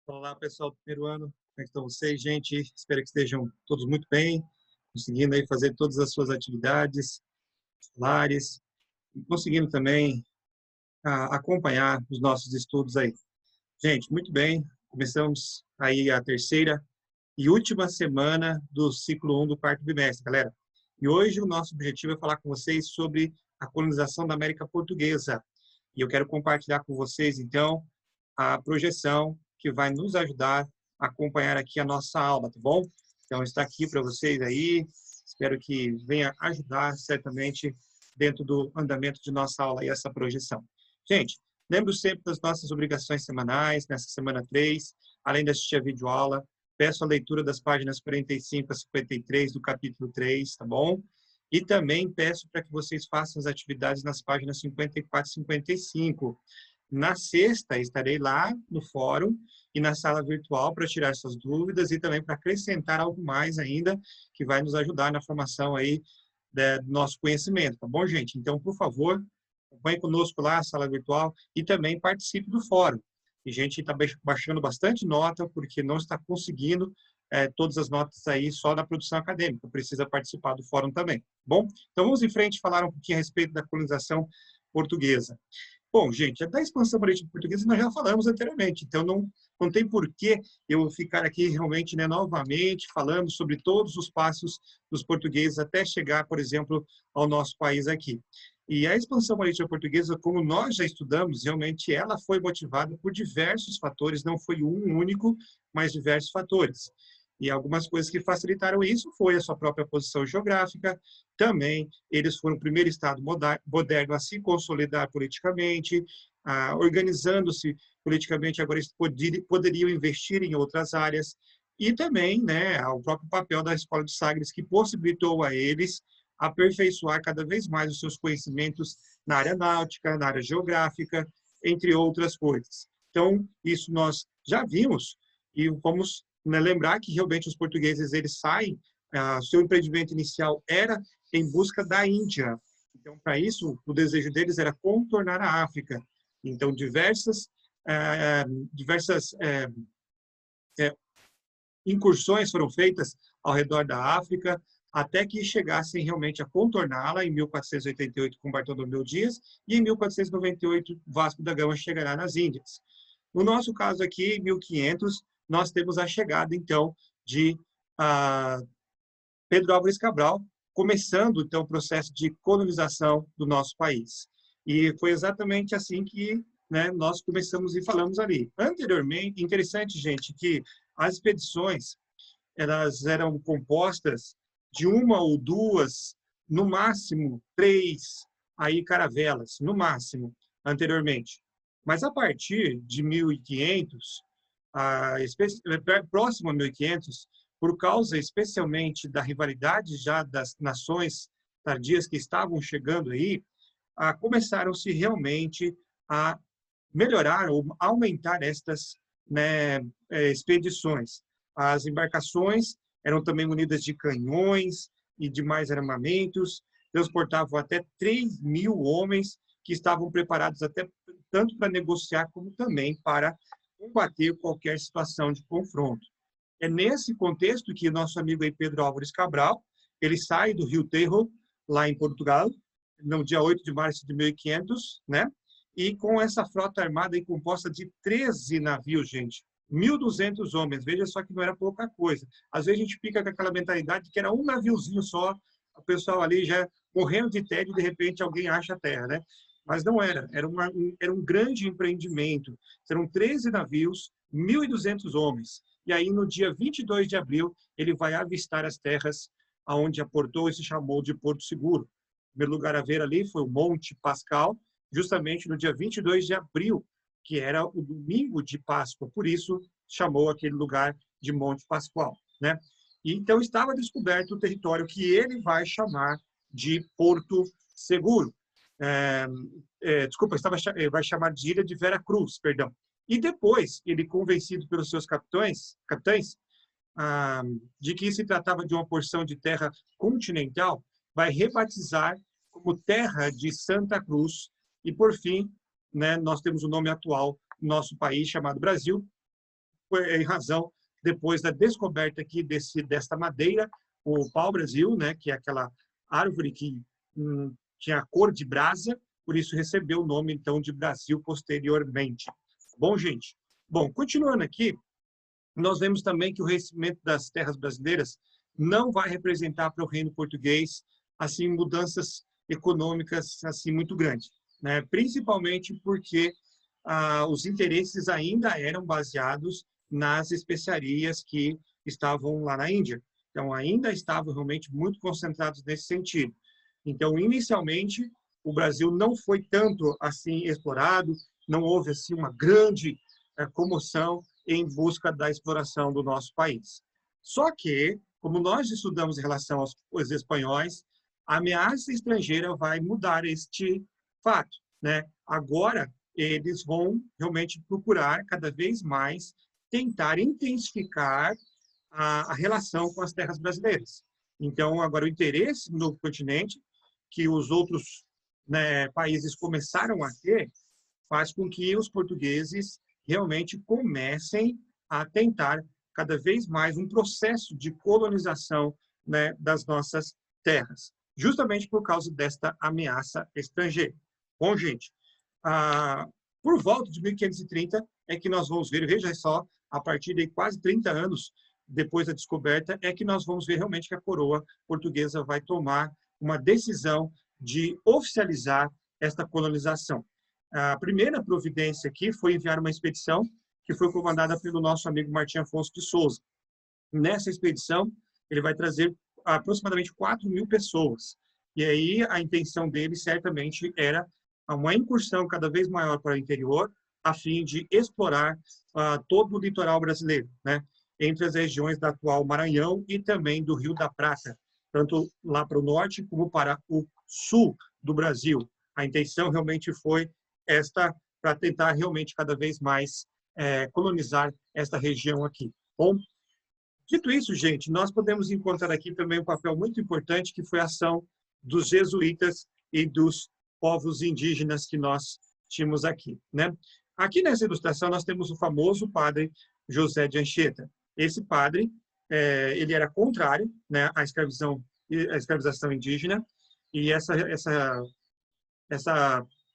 Olá, pessoal do primeiro ano. Como é que estão vocês, gente? Espero que estejam todos muito bem, conseguindo aí fazer todas as suas atividades escolares e conseguindo também acompanhar os nossos estudos aí. Gente, muito bem. Começamos aí a terceira e última semana do ciclo 1 do quarto bimestre, galera. E hoje o nosso objetivo é falar com vocês sobre a colonização da América Portuguesa. E eu quero compartilhar com vocês, então, a projeção que vai nos ajudar a acompanhar aqui a nossa aula, tá bom? Então, está aqui para vocês aí. Espero que venha ajudar, certamente, dentro do andamento de nossa aula e essa projeção. Gente, lembro sempre das nossas obrigações semanais, nessa semana 3, além de assistir a videoaula, peço a leitura das páginas 45 a 53 do capítulo 3, tá bom? E também peço para que vocês façam as atividades nas páginas 54 e 55. Na sexta, estarei lá no fórum e na sala virtual para tirar suas dúvidas e também para acrescentar algo mais ainda que vai nos ajudar na formação aí do nosso conhecimento, tá bom, gente? Então, por favor, acompanhe conosco lá a sala virtual e também participe do fórum. E a gente está baixando bastante nota porque não está conseguindo todas as notas aí só na produção acadêmica, precisa participar do fórum também, tá bom? Então, vamos em frente falar um pouquinho a respeito da colonização portuguesa. Bom, gente, da expansão marítima portuguesa nós já falamos anteriormente, então não tem por que eu ficar aqui realmente, né, novamente falando sobre todos os passos dos portugueses até chegar, por exemplo, ao nosso país aqui. E a expansão marítima portuguesa, como nós já estudamos, realmente ela foi motivada por diversos fatores, não foi um único, mas diversos fatores. E algumas coisas que facilitaram isso foi a sua própria posição geográfica, também eles foram o primeiro Estado moderno a se consolidar politicamente, organizando-se politicamente, agora eles poderiam investir em outras áreas, e também, né, o próprio papel da Escola de Sagres, que possibilitou a eles aperfeiçoar cada vez mais os seus conhecimentos na área náutica, na área geográfica, entre outras coisas. Então, isso nós já vimos, e vamos, né, lembrar que realmente os portugueses eles saem, seu empreendimento inicial era em busca da Índia. Então, para isso, o desejo deles era contornar a África. Então, diversas incursões foram feitas ao redor da África, até que chegassem realmente a contorná-la em 1488 com Bartolomeu Dias, e em 1498 Vasco da Gama chegará nas Índias. No nosso caso aqui, em 1500, nós temos a chegada, então, de Pedro Álvares Cabral, começando, então, o processo de colonização do nosso país. E foi exatamente assim que, né, nós começamos e falamos ali. Anteriormente, interessante, gente, que as expedições, elas eram compostas de uma ou duas, no máximo 3, aí caravelas, no máximo, anteriormente. Mas a partir de 1500, próximo a 1500, por causa especialmente da rivalidade já das nações tardias que estavam chegando aí, começaram-se realmente a melhorar ou aumentar estas, né, expedições. As embarcações eram também munidas de canhões e de mais armamentos, transportavam até 3.000 homens que estavam preparados até tanto para negociar como também para combater qualquer situação de confronto. É nesse contexto que nosso amigo aí Pedro Álvares Cabral, ele sai do Rio Tejo, lá em Portugal, no dia 8 de março de 1500, né? E com essa frota armada aí composta de 13 navios, gente. 1.200 homens, veja só que não era pouca coisa. Às vezes a gente fica com aquela mentalidade que era um naviozinho só, o pessoal ali já morrendo de tédio e de repente alguém acha a terra, né? Mas não era, era um grande empreendimento. Serão 13 navios, 1.200 homens. E aí, no dia 22 de abril, ele vai avistar as terras aonde aportou e se chamou de Porto Seguro. O primeiro lugar a ver ali foi o Monte Pascal, justamente no dia 22 de abril, que era o domingo de Páscoa. Por isso, chamou aquele lugar de Monte Pascoal, né? E, então, estava descoberto o território que ele vai chamar de Porto Seguro. Desculpa, vai chamar de Ilha de Vera Cruz, perdão. E depois, ele, convencido pelos seus capitães, de que se tratava de uma porção de terra continental, vai rebatizar como Terra de Santa Cruz. E, por fim, né, nós temos o nome atual do nosso país, chamado Brasil, em razão, depois da descoberta aqui desta madeira, o pau-brasil, né, que é aquela árvore que tinha a cor de brasa, por isso recebeu o nome, então, de Brasil posteriormente. Bom, gente? Bom, continuando aqui, nós vemos também que o recebimento das terras brasileiras não vai representar para o reino português assim mudanças econômicas assim muito grandes, né? Principalmente porque os interesses ainda eram baseados nas especiarias que estavam lá na Índia. Então, ainda estavam realmente muito concentrados nesse sentido. Então, inicialmente, o Brasil não foi tanto assim explorado, não houve assim uma grande comoção em busca da exploração do nosso país. Só que, como nós estudamos em relação aos espanhóis, a ameaça estrangeira vai mudar este fato, né? Agora, eles vão realmente procurar cada vez mais tentar intensificar a relação com as terras brasileiras. Então, agora, o interesse no continente, que os outros, né, países começaram a ter, faz com que os portugueses realmente comecem a tentar cada vez mais um processo de colonização, né, das nossas terras, justamente por causa desta ameaça estrangeira. Bom, gente, por volta de 1530 é que nós vamos ver, veja só, a partir de quase 30 anos depois da descoberta, é que nós vamos ver realmente que a coroa portuguesa vai tomar uma decisão de oficializar esta colonização. A primeira providência aqui foi enviar uma expedição que foi comandada pelo nosso amigo Martim Afonso de Souza. Nessa expedição, ele vai trazer aproximadamente 4.000 pessoas. E aí a intenção dele certamente era uma incursão cada vez maior para o interior, a fim de explorar todo o litoral brasileiro, né? Entre as regiões da atual Maranhão e também do Rio da Prata, tanto lá para o norte como para o sul do Brasil. A intenção realmente foi esta, para tentar realmente cada vez mais colonizar esta região aqui. Bom, dito isso, gente, nós podemos encontrar aqui também um papel muito importante, que foi a ação dos jesuítas e dos povos indígenas que nós tínhamos aqui, né? Aqui nessa ilustração nós temos o famoso padre José de Anchieta. Esse padre, ele era contrário, né, à escravização indígena, e essa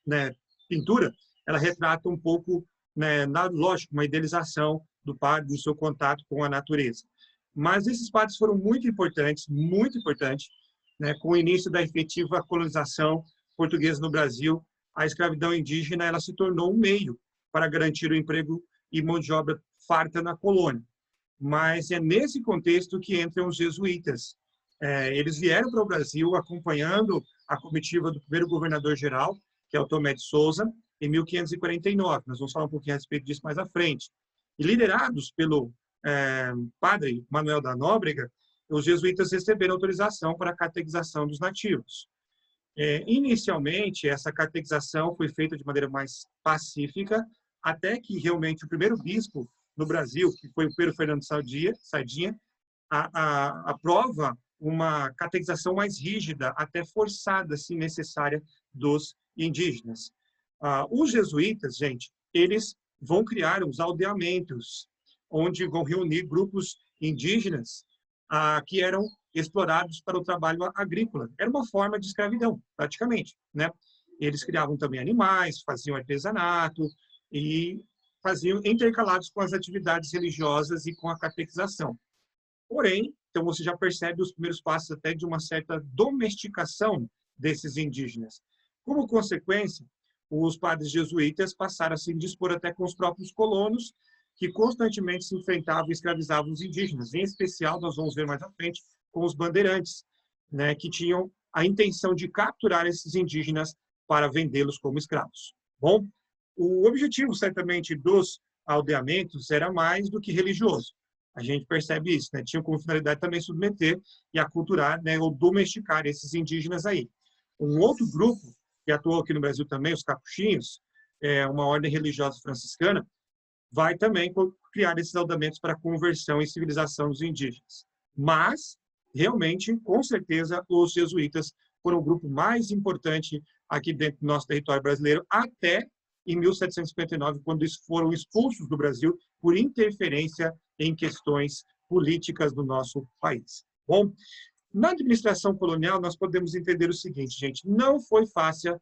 né, pintura, ela retrata um pouco, né, lógico, uma idealização do padre, do seu contato com a natureza. Mas esses padres foram muito importantes, né, com o início da efetiva colonização portuguesa no Brasil. A escravidão indígena ela se tornou um meio para garantir o emprego e mão de obra farta na colônia. Mas é nesse contexto que entram os jesuítas. Eles vieram para o Brasil acompanhando a comitiva do primeiro governador-geral, que é o Tomé de Souza, em 1549. Nós vamos falar um pouquinho a respeito disso mais à frente. E liderados pelo padre Manuel da Nóbrega, os jesuítas receberam autorização para a catequização dos nativos. Inicialmente, essa catequização foi feita de maneira mais pacífica, até que realmente o primeiro bispo no Brasil, que foi o Pedro Fernando Sardinha, aprova uma catequização mais rígida, até forçada, se necessária, dos indígenas. Os jesuítas, gente, eles vão criar os aldeamentos, onde vão reunir grupos indígenas que eram explorados para o trabalho agrícola. Era uma forma de escravidão, praticamente, né? Eles criavam também animais, faziam artesanato e faziam intercalados com as atividades religiosas e com a catequização. Porém, então você já percebe os primeiros passos até de uma certa domesticação desses indígenas. Como consequência, os padres jesuítas passaram a se indispor até com os próprios colonos, que constantemente se enfrentavam e escravizavam os indígenas. Em especial, nós vamos ver mais à frente, com os bandeirantes, né, que tinham a intenção de capturar esses indígenas para vendê-los como escravos. Bom, o objetivo, certamente, dos aldeamentos era mais do que religioso. A gente percebe isso, né? Tinham como finalidade também submeter e aculturar, né, ou domesticar esses indígenas aí. Um outro grupo que atuou aqui no Brasil também, os capuchinhos, uma ordem religiosa franciscana, vai também criar esses aldeamentos para conversão e civilização dos indígenas. Mas, realmente, com certeza, os jesuítas foram o grupo mais importante aqui dentro do nosso território brasileiro, até em 1759, quando eles foram expulsos do Brasil por interferência em questões políticas do nosso país. Bom, na administração colonial, nós podemos entender o seguinte, gente, não foi fácil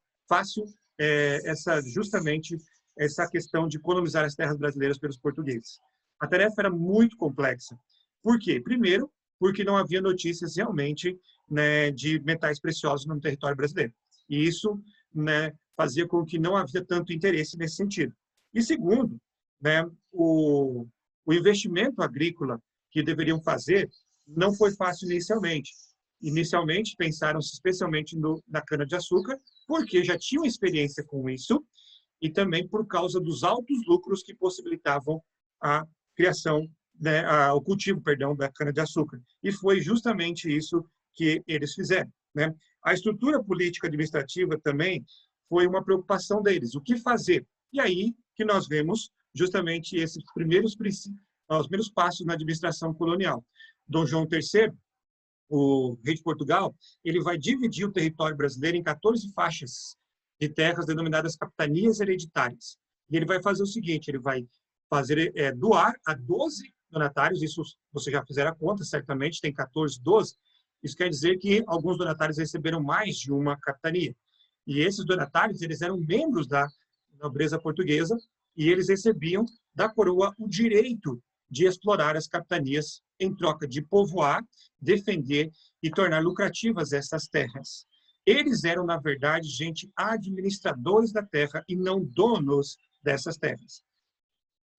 justamente essa questão de colonizar as terras brasileiras pelos portugueses. A tarefa era muito complexa. Por quê? Primeiro, porque não havia notícias realmente, né, de metais preciosos no território brasileiro. E isso, né, fazia com que não havia tanto interesse nesse sentido. E segundo, né, o investimento agrícola que deveriam fazer não foi fácil inicialmente. Inicialmente, pensaram-se especialmente na cana-de-açúcar, porque já tinham experiência com isso, e também por causa dos altos lucros que possibilitavam a criação, né, o cultivo, perdão, da cana-de-açúcar. E foi justamente isso que eles fizeram, né? A estrutura política administrativa também foi uma preocupação deles. O que fazer? E aí que nós vemos justamente esses primeiros passos na administração colonial. Dom João III, o rei de Portugal, ele vai dividir o território brasileiro em 14 faixas de terras denominadas capitanias hereditárias. E ele vai fazer o seguinte, ele vai doar a 12 donatários, isso vocês já fizeram a conta, certamente, tem 14, 12, isso quer dizer que alguns donatários receberam mais de uma capitania. E esses donatários, eles eram membros da nobreza portuguesa e eles recebiam da coroa o direito de explorar as capitanias em troca de povoar, defender e tornar lucrativas essas terras. Eles eram, na verdade, gente, administradores da terra e não donos dessas terras.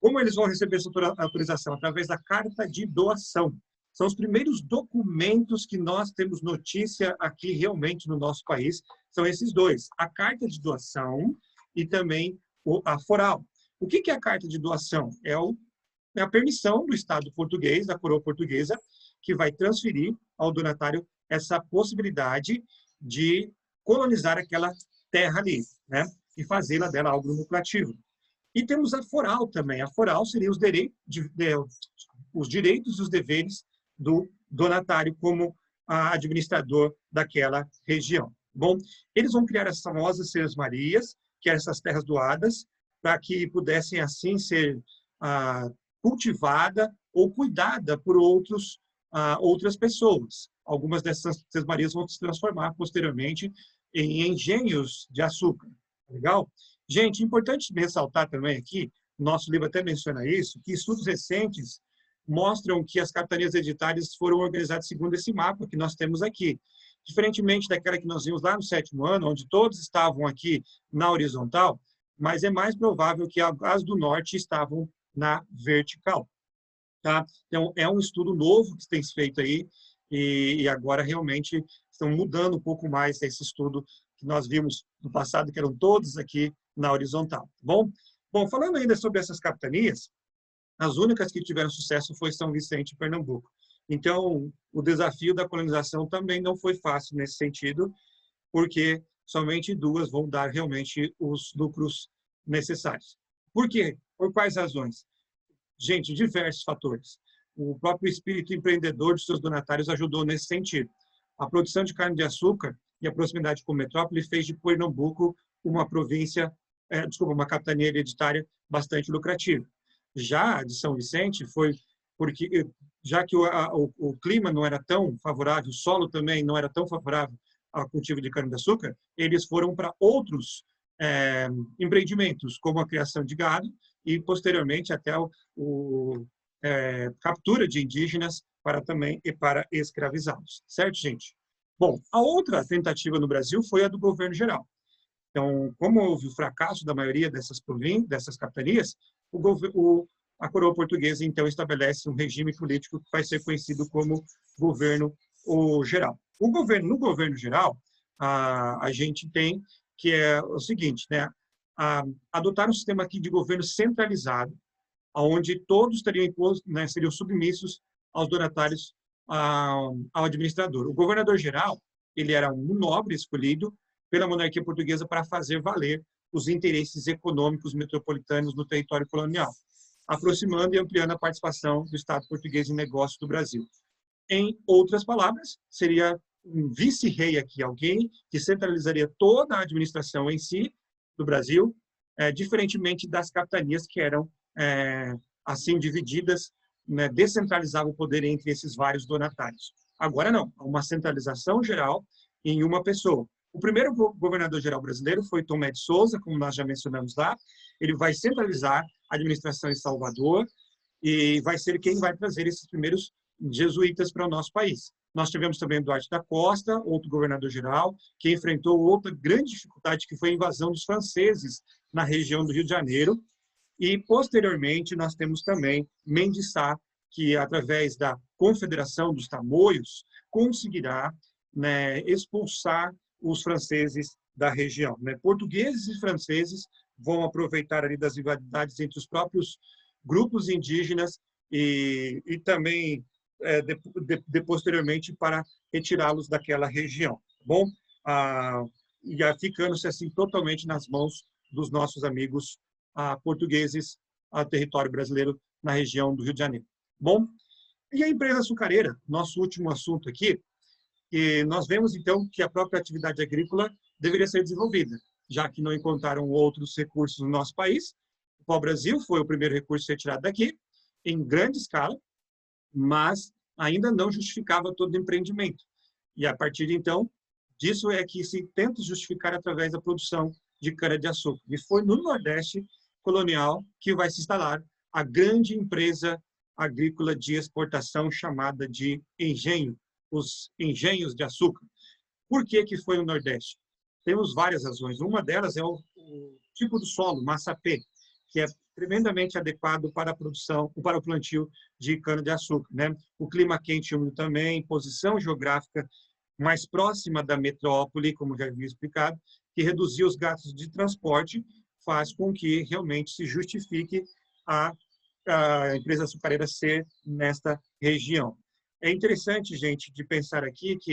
Como eles vão receber essa autorização? Através da carta de doação. São os primeiros documentos que nós temos notícia aqui realmente no nosso país, são esses dois, a carta de doação e também a foral. O que é a carta de doação? É a permissão do Estado português, da coroa portuguesa, que vai transferir ao donatário essa possibilidade de colonizar aquela terra ali, né? E fazê-la dela algo lucrativo. E temos a foral também. A foral seria os direitos e os deveres do donatário como administrador daquela região. Bom, eles vão criar as famosas Sesmarias, que eram essas terras doadas, para que pudessem assim ser cultivada ou cuidada por outras pessoas. Algumas dessas sesmarias vão se transformar posteriormente em engenhos de açúcar. Legal? Gente, importante ressaltar também aqui, nosso livro até menciona isso, que estudos recentes mostram que as capitanias hereditárias foram organizadas segundo esse mapa que nós temos aqui. Diferentemente daquela que nós vimos lá no 7º ano, onde todos estavam aqui na horizontal, mas é mais provável que as do norte estavam na vertical. Tá? Então, é um estudo novo que tem se feito aí, e agora realmente estão mudando um pouco mais esse estudo que nós vimos no passado, que eram todos aqui na horizontal. Bom, falando ainda sobre essas capitanias, as únicas que tiveram sucesso foi São Vicente e Pernambuco. Então, o desafio da colonização também não foi fácil nesse sentido, porque somente 2 vão dar realmente os lucros necessários. Por quê? Por quais razões? Gente, diversos fatores. O próprio espírito empreendedor de seus donatários ajudou nesse sentido. A produção de carne-de-açúcar e a proximidade com a metrópole fez de Pernambuco uma uma capitania hereditária bastante lucrativa. Já de São Vicente foi porque, já que o clima não era tão favorável, o solo também não era tão favorável ao cultivo de cana-de-açúcar, eles foram para outros empreendimentos, como a criação de gado e, posteriormente, até captura de indígenas para escravizá-los. Certo, gente? Bom, a outra tentativa no Brasil foi a do governo geral. Então, como houve o fracasso da maioria dessas capitanias, a coroa portuguesa, então, estabelece um regime político que vai ser conhecido como governo geral. No governo geral, a gente tem que é o seguinte, né? Adotar um sistema aqui de governo centralizado, onde todos seriam submissos aos donatários, ao administrador. O governador-geral, ele era um nobre escolhido pela monarquia portuguesa para fazer valer os interesses econômicos metropolitanos no território colonial, aproximando e ampliando a participação do Estado português em negócios do Brasil. Em outras palavras, seria um vice-rei aqui, alguém que centralizaria toda a administração em si do Brasil, diferentemente das capitanias que eram assim divididas, né, descentralizava o poder entre esses vários donatários. Agora não, há uma centralização geral em uma pessoa. O primeiro governador-geral brasileiro foi Tomé de Souza, como nós já mencionamos lá. Ele vai centralizar a administração em Salvador e vai ser quem vai trazer esses primeiros jesuítas para o nosso país. Nós tivemos também Duarte da Costa, outro governador-geral, que enfrentou outra grande dificuldade, que foi a invasão dos franceses na região do Rio de Janeiro. E, posteriormente, nós temos também Mendes Sá, que, através da Confederação dos Tamoios, conseguirá, né, expulsar os franceses da região. Né? Portugueses e franceses vão aproveitar ali das rivalidades entre os próprios grupos indígenas e também, posteriormente, para retirá-los daquela região. Bom, e ficando-se assim totalmente nas mãos dos nossos amigos portugueses a território brasileiro na região do Rio de Janeiro. Bom, e a empresa açucareira, nosso último assunto aqui, e nós vemos então que a própria atividade agrícola deveria ser desenvolvida, já que não encontraram outros recursos no nosso país. O pau-brasil foi o primeiro recurso retirado daqui, em grande escala, mas ainda não justificava todo o empreendimento. E a partir de então, disso é que se tenta justificar através da produção de cana-de-açúcar. E foi no Nordeste colonial que vai se instalar a grande empresa agrícola de exportação chamada de engenho, os engenhos de açúcar. Por que que foi no Nordeste? Temos várias razões. Uma delas é o tipo do solo, massapê, que é tremendamente adequado para a produção, para o plantio de cana-de-açúcar, né? O clima quente e úmido também, posição geográfica mais próxima da metrópole, como já havia explicado, que reduzir os gastos de transporte faz com que realmente se justifique a empresa açucareira ser nesta região. É interessante, gente, de pensar aqui que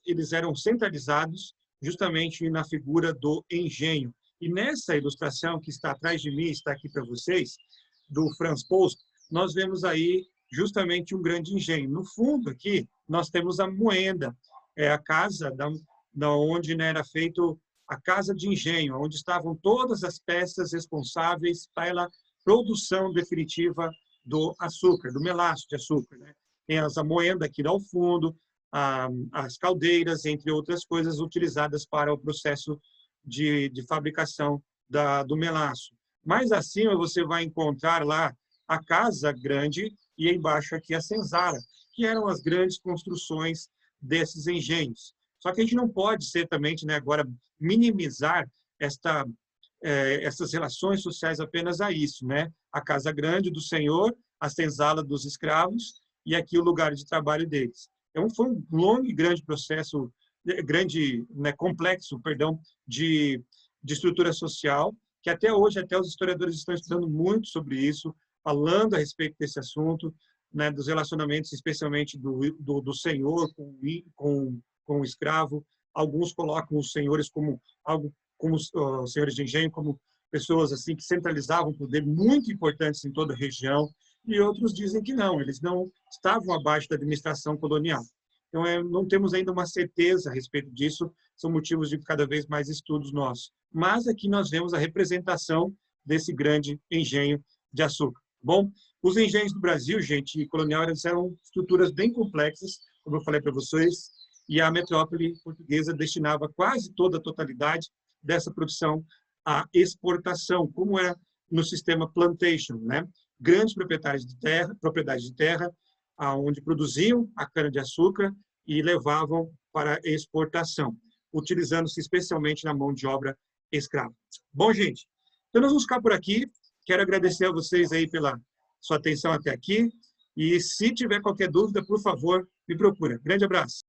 eles eram centralizados justamente na figura do engenho. E nessa ilustração que está atrás de mim, está aqui para vocês, do Franz Post, nós vemos aí justamente um grande engenho. No fundo aqui, nós temos a moenda, a casa da onde, né, era feito a casa de engenho, onde estavam todas as peças responsáveis pela produção definitiva do açúcar, do melaço de açúcar. Né? Tem a moenda aqui ao fundo, as caldeiras, entre outras coisas utilizadas para o processo de fabricação do melaço. Mais acima você vai encontrar lá a casa grande e embaixo aqui a senzala, que eram as grandes construções desses engenhos. Só que a gente não pode certamente, né, agora minimizar essas relações sociais apenas a isso, né? A casa grande do senhor, a senzala dos escravos e aqui o lugar de trabalho deles. Então, foi um longo e grande processo, né, complexo, perdão, de estrutura social, que até hoje, até os historiadores estão estudando muito sobre isso, falando a respeito desse assunto, né, dos relacionamentos, especialmente do senhor com o escravo. Alguns colocam os senhores como os senhores de engenho como pessoas assim que centralizavam poder muito importantes em toda a região, e outros dizem que não, eles não estavam abaixo da administração colonial. Então, não temos ainda uma certeza a respeito disso, são motivos de cada vez mais estudos nossos. Mas aqui nós vemos a representação desse grande engenho de açúcar. Bom, os engenhos do Brasil, gente, colonial, eles eram estruturas bem complexas, como eu falei para vocês, e a metrópole portuguesa destinava quase toda a totalidade dessa produção à exportação, como é no sistema plantation, né? Grandes propriedades de terra, onde produziam a cana-de-açúcar e levavam para exportação, utilizando-se especialmente na mão de obra escrava. Bom, gente, então nós vamos ficar por aqui. Quero agradecer a vocês aí pela sua atenção até aqui. E se tiver qualquer dúvida, por favor, me procura. Grande abraço.